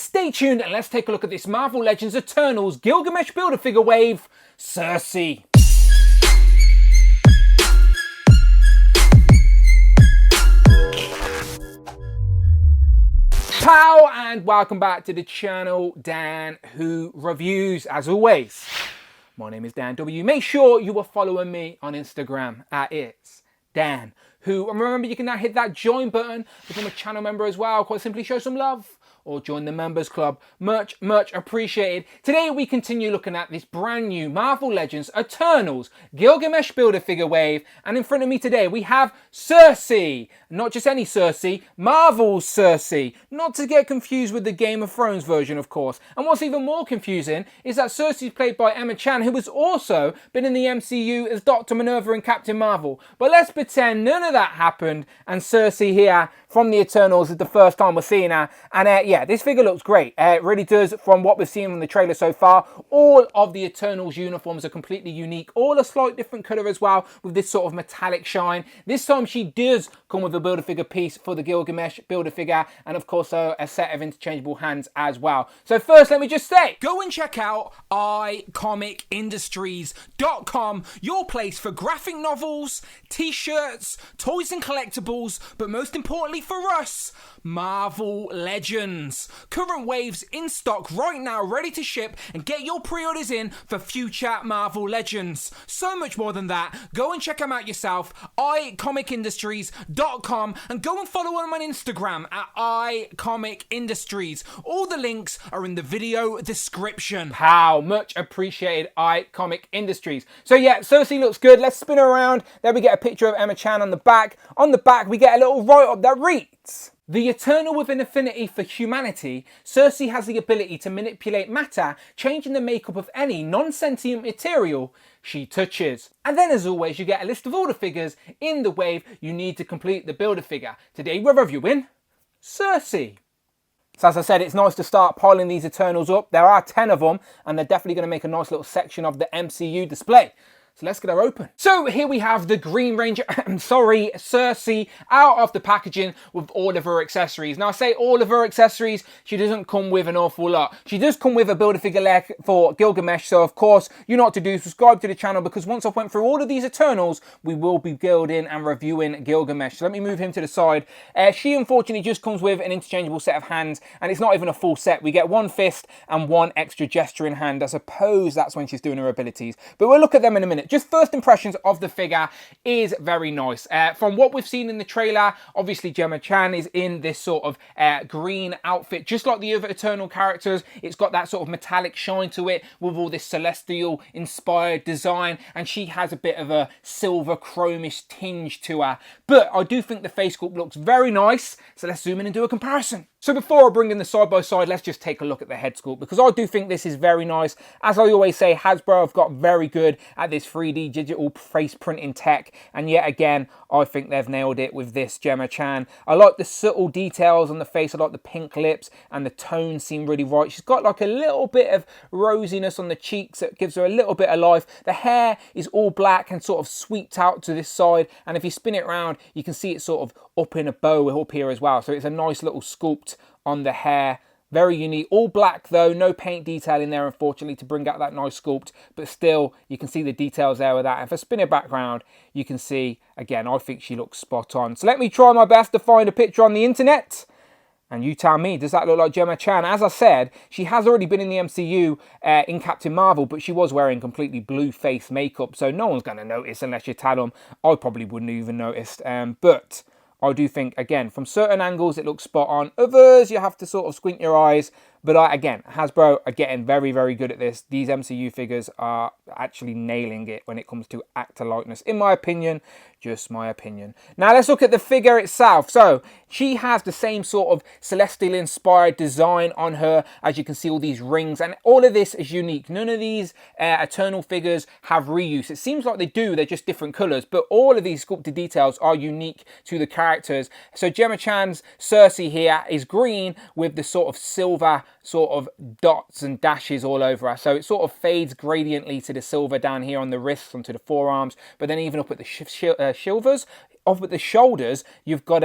Stay tuned and let's take a look at this Marvel Legends Eternals Gilgamesh Build-A-Figure wave, Sersi. Pow and welcome back to the channel, Dan Who Reviews. As always, my name is Dan W. Make sure you are following me on Instagram at It's Dan Who. And remember, you can now hit that join button, become a channel member as well. Quite simply show some love or join the members club. Much appreciated. Today we continue looking at this brand new Marvel Legends Eternals Gilgamesh Build-A-Figure wave. And in front of me today we have Sersi. Not just any Sersi, Marvel's Sersi. Not to get confused with the Game of Thrones version, of course. And what's even more confusing is that Sersi is played by Emma Chan, who has also been in the MCU as Dr. Minerva and Captain Marvel. But let's pretend none of that happened and Sersi here from the Eternals is the first time we're seeing her. And yeah, this figure looks great. It really does. From what we've seen from the trailer so far, all of the Eternals uniforms are completely unique. All a slight different colour as well, with this sort of metallic shine. This time she does come with a Build-A-Figure piece for the Gilgamesh Build-A-Figure, and of course a set of interchangeable hands as well. So first, let me just say, go and check out iComicIndustries.com, your place for graphic novels, t-shirts, toys and collectibles, but most importantly for us, Marvel Legends. Current waves in stock right now, ready to ship, and get your pre-orders in for future Marvel Legends. So much more than that, go and check them out yourself, iComicIndustries.com, and go and follow them on Instagram at iComicIndustries. All the links are in the video description. How much appreciated, iComic Industries. So yeah, Sersi looks good. Let's spin her around. There we get a picture of Emma Chan on the back. On the back, we get a little write-up that reads, "The Eternal with an affinity for humanity, Sersi has the ability to manipulate matter, changing the makeup of any non-sentient material she touches." And then, as always, you get a list of all the figures in the wave you need to complete the Build-A-Figure. Today we're reviewing Sersi. So as I said, it's nice to start piling these Eternals up. There are 10 of them, and they're definitely going to make a nice little section of the MCU display. So let's get her open. So here we have the Green Ranger, Sersi, out of the packaging with all of her accessories. Now I say all of her accessories, she doesn't come with an awful lot. She does come with a Build-A-Figure leg for Gilgamesh, so of course, you know what to do, subscribe to the channel, because once I've went through all of these Eternals, we will be building and reviewing Gilgamesh. So let me move him to the side. She unfortunately just comes with an interchangeable set of hands, and it's not even a full set. We get one fist and one extra gesturing hand. I suppose that's when she's doing her abilities, but we'll look at them in a minute. Just first impressions of the figure is very nice. From what we've seen in the trailer, obviously Gemma Chan is in this sort of green outfit, just like the other Eternal characters. It's got that sort of metallic shine to it with all this celestial inspired design, and she has a bit of a silver chromish tinge to her. But I do think the face sculpt looks very nice, so let's zoom in and do a comparison. So before I bring in the side-by-side, let's just take a look at the head sculpt, because I do think this is very nice. As I always say, Hasbro have got very good at this 3D digital face printing tech, and yet again, I think they've nailed it with this Gemma Chan. I like the subtle details on the face. I like the pink lips, and the tones seem really right. She's got like a little bit of rosiness on the cheeks that gives her a little bit of life. The hair is all black and sort of sweeped out to this side, and if you spin it around, you can see it sort of up in a bow up here as well. So it's a nice little sculpt on the hair. Very unique. All black though, no paint detail in there unfortunately to bring out that nice sculpt, but still you can see the details there with that. And for spinner background, you can see, again, I think she looks spot on. So let me try my best to find a picture on the internet, and you tell me, does that look like Gemma Chan? As I said, she has already been in the MCU in Captain Marvel, but she was wearing completely blue face makeup, so no one's going to notice unless you tell them. I probably wouldn't even notice, but I do think, again, from certain angles, it looks spot on. Others, you have to sort of squint your eyes. But again, Hasbro are getting very good at this. These MCU figures are actually nailing it when it comes to actor likeness, in my opinion. Just my opinion. Now let's look at the figure itself. So she has the same sort of celestial inspired design on her. As you can see, all these rings, and all of this is unique. None of these Eternal figures have reuse. It seems like they do, they're just different colors, but all of these sculpted details are unique to the characters. So Gemma Chan's Sersi here is green with the sort of silver sort of dots and dashes all over her. So it sort of fades gradiently to the silver down here on the wrists, onto the forearms, but then even up at the shoulders, off at the shoulders, you've got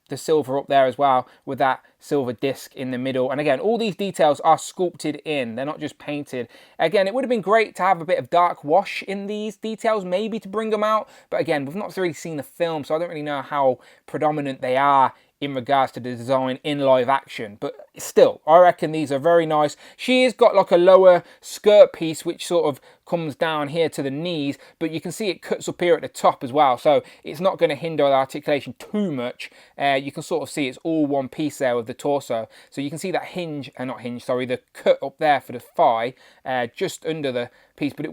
the silver up there as well, with that silver disc in the middle. And again, all these details are sculpted in. They're not just painted. Again, it would have been great to have a bit of dark wash in these details, maybe to bring them out. But again, we've not really seen the film, so I don't really know how predominant they are in regards to the design in live action. But still, I reckon these are very nice. She has got like a lower skirt piece which sort of comes down here to the knees, but you can see it cuts up here at the top as well, so it's not going to hinder the articulation too much. You can sort of see it's all one piece there with the torso, so you can see that the cut up there for the thigh, just under the piece, but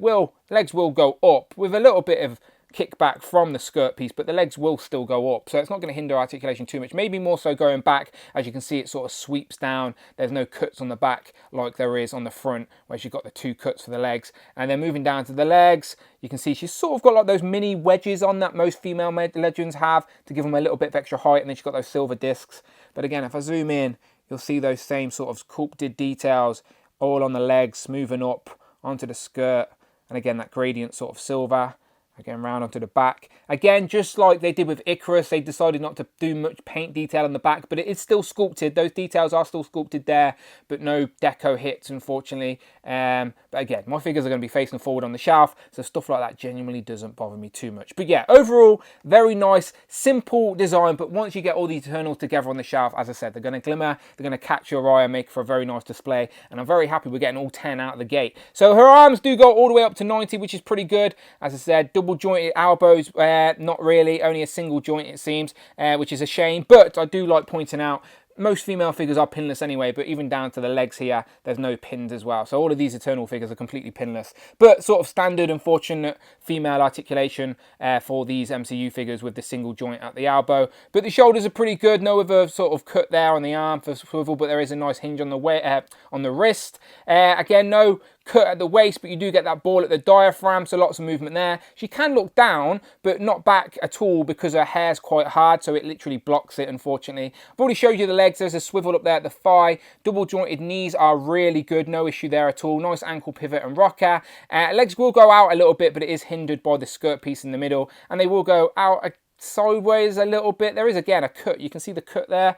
legs will go up with a little bit of kickback from the skirt piece, but the legs will still go up, so it's not going to hinder articulation too much. Maybe more so going back. As you can see, it sort of sweeps down. There's no cuts on the back like there is on the front, where she's got the 2 cuts for the legs. And then moving down to the legs, you can see she's sort of got like those mini wedges on that most female legends have, to give them a little bit of extra height, and then she's got those silver discs. But again, if I zoom in, you'll see those same sort of sculpted details all on the legs, moving up onto the skirt, and again that gradient sort of silver. Again, round onto the back. Again, just like they did with Icarus, they decided not to do much paint detail on the back, but it is still sculpted. Those details are still sculpted there, but no deco hits, unfortunately. But again, my figures are going to be facing forward on the shelf, so stuff like that genuinely doesn't bother me too much. But yeah, overall, very nice, simple design, but once you get all the Eternals together on the shelf, as I said, they're going to glimmer, they're going to catch your eye and make for a very nice display, and I'm very happy we're getting all 10 out of the gate. So her arms do go all the way up to 90, which is pretty good. As I said, double jointed elbows, not really, only a single joint it seems, which is a shame, but I do like pointing out most female figures are pinless anyway, but even down to the legs here, there's no pins as well. So all of these Eternal figures are completely pinless, but sort of standard unfortunate female articulation for these MCU figures with the single joint at the elbow. But the shoulders are pretty good, no other sort of cut there on the arm for swivel, but there is a nice hinge on the wrist. Again, no cut at the waist, but you do get that ball at the diaphragm, so lots of movement there. She can look down, but not back at all, because her hair's quite hard, so it literally blocks it, unfortunately. I've already showed you the legs. There's a swivel up there at the thigh. Double jointed knees are really good, no issue there at all. Nice ankle pivot and rocker. Legs will go out a little bit, but it is hindered by the skirt piece in the middle, and they will go out sideways a little bit. There is again a cut, you can see the cut there.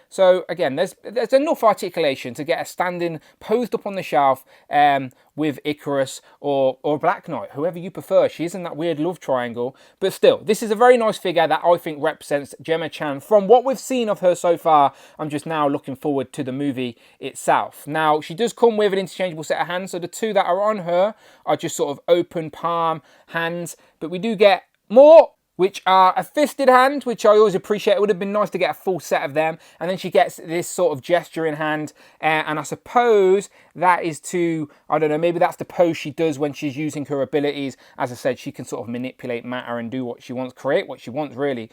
So again, there's enough articulation to get a standing posed up on the shelf with Icarus or Black Knight, whoever you prefer. She is in that weird love triangle, but still, this is a very nice figure that I think represents Gemma Chan. From what we've seen of her so far, I'm just now looking forward to the movie itself. Now, she does come with an interchangeable set of hands, so the 2 that are on her are just sort of open palm hands, but we do get more, which are a fisted hand, which I always appreciate. It would have been nice to get a full set of them. And then she gets this sort of gesturing hand, and I suppose that is to, I don't know, maybe that's the pose she does when she's using her abilities. As I said, she can sort of manipulate matter and do what she wants, create what she wants, really.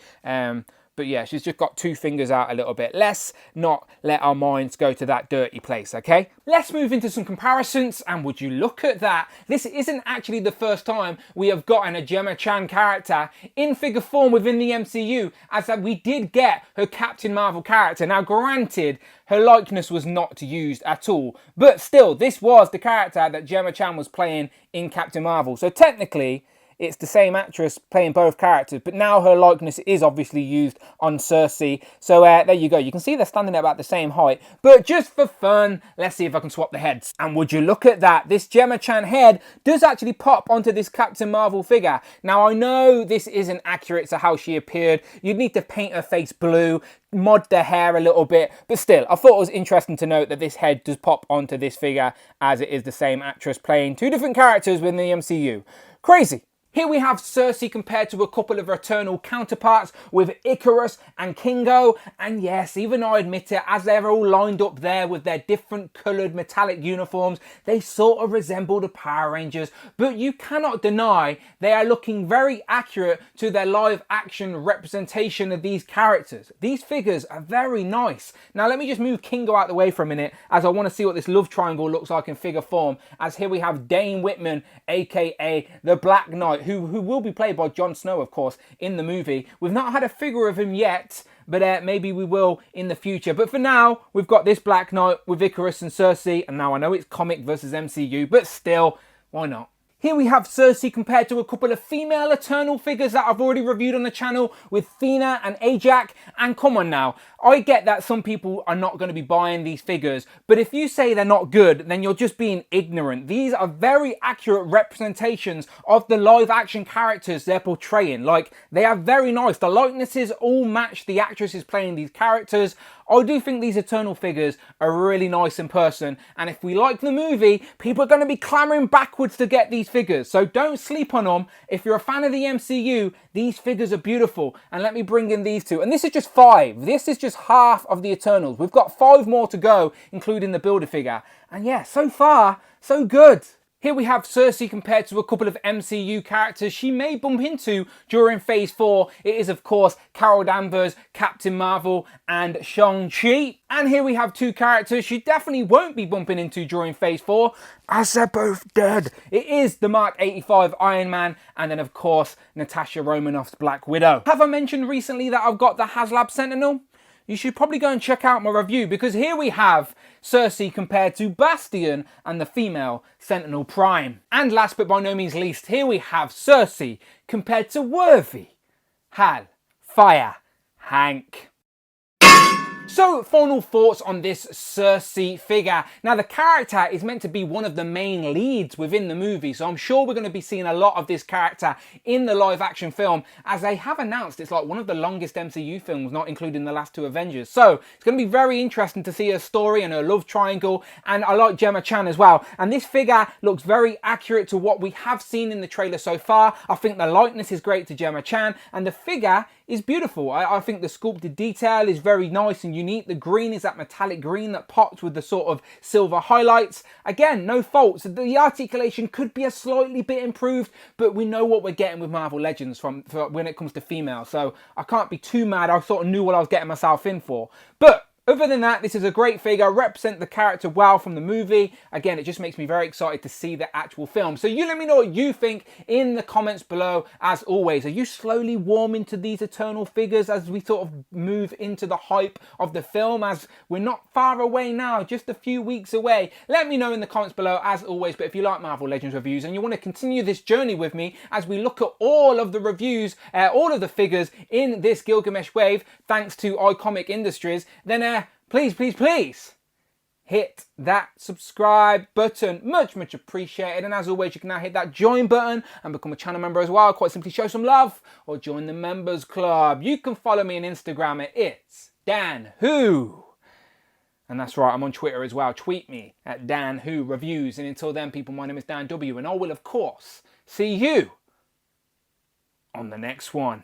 But yeah, she's just got 2 fingers out a little bit. Let's not let our minds go to that dirty place, okay? Let's move into some comparisons, and would you look at that? This isn't actually the first time we have gotten a Gemma Chan character in figure form within the MCU, as that we did get her Captain Marvel character. Now, granted, her likeness was not used at all, but still, this was the character that Gemma Chan was playing in Captain Marvel. So technically, it's the same actress playing both characters, but now her likeness is obviously used on Sersi. So there you go. You can see they're standing at about the same height. But just for fun, let's see if I can swap the heads. And would you look at that? This Gemma Chan head does actually pop onto this Captain Marvel figure. Now, I know this isn't accurate to how she appeared. You'd need to paint her face blue, mod the hair a little bit, but still, I thought it was interesting to note that this head does pop onto this figure, as it is the same actress playing 2 different characters within the MCU. Crazy. Here we have Sersi compared to a couple of her Eternal counterparts with Icarus and Kingo, and yes, even I admit it, as they're all lined up there with their different coloured metallic uniforms, they sort of resemble the Power Rangers, but you cannot deny they are looking very accurate to their live action representation of these characters. These figures are very nice. Now let me just move Kingo out the way for a minute, as I want to see what this love triangle looks like in figure form, as here we have Dane Whitman, aka the Black Knight, who will be played by Jon Snow, of course, in the movie. We've not had a figure of him yet, but maybe we will in the future. But for now, we've got this Black Knight with Icarus and Sersi, and now I know it's comic versus MCU, but still, why not? Here we have Sersi compared to a couple of female Eternal figures that I've already reviewed on the channel with Thena and Ajax. And come on now, I get that some people are not going to be buying these figures, but if you say they're not good, then you're just being ignorant. These are very accurate representations of the live action characters they're portraying. Like, they are very nice. The likenesses all match the actresses playing these characters. I do think these Eternal figures are really nice in person, and if we like the movie, people are going to be clamoring backwards to get these figures, so don't sleep on them. If you're a fan of the MCU, these figures are beautiful, and let me bring in these two, and this is just 5. This is just half of the Eternals. We've got 5 more to go, including the Build-A-Figure, and yeah, so far, so good. Here we have Sersi compared to a couple of MCU characters she may bump into during Phase 4. It is, of course, Carol Danvers, Captain Marvel, and Shang-Chi. And here we have 2 characters she definitely won't be bumping into during Phase 4, as they're both dead. It is the Mark 85 Iron Man, and then, of course, Natasha Romanoff's Black Widow. Have I mentioned recently that I've got the HasLab Sentinel? You should probably go and check out my review, because here we have Sersi compared to Bastion and the female Sentinel Prime. And last but by no means least, here we have Sersi compared to Worthy, Hal, Fire, Hank. So, final thoughts on this Sersi figure. Now, the character is meant to be one of the main leads within the movie, so I'm sure we're going to be seeing a lot of this character in the live action film, as they have announced it's like one of the longest MCU films, not including the last 2 Avengers. So, it's going to be very interesting to see her story and her love triangle, and I like Gemma Chan as well. And this figure looks very accurate to what we have seen in the trailer so far. I think the likeness is great to Gemma Chan, and the figure is beautiful. I think the sculpted detail is very nice and unique. The green is that metallic green that pops with the sort of silver highlights. Again, no faults. The articulation could be a slightly bit improved, but we know what we're getting with Marvel Legends for when it comes to females, so I can't be too mad. I sort of knew what I was getting myself in for. But other than that, this is a great figure, represent the character well from the movie. Again, it just makes me very excited to see the actual film. So you let me know what you think in the comments below. As always, are you slowly warming to these Eternal figures as we sort of move into the hype of the film, as we're not far away now, just a few weeks away? Let me know in the comments below, as always. But if you like Marvel Legends reviews and you want to continue this journey with me as we look at all of the reviews, all of the figures in this Gilgamesh wave, thanks to iComic Industries, then please hit that subscribe button. Much appreciated. And as always, you can now hit that join button and become a channel member as well. Quite simply show some love or join the members club. You can follow me on Instagram at It's Dan Who. And that's right, I'm on Twitter as well. Tweet me at Dan Who Reviews. And until then, people, my name is Dan W. And I will, of course, see you on the next one.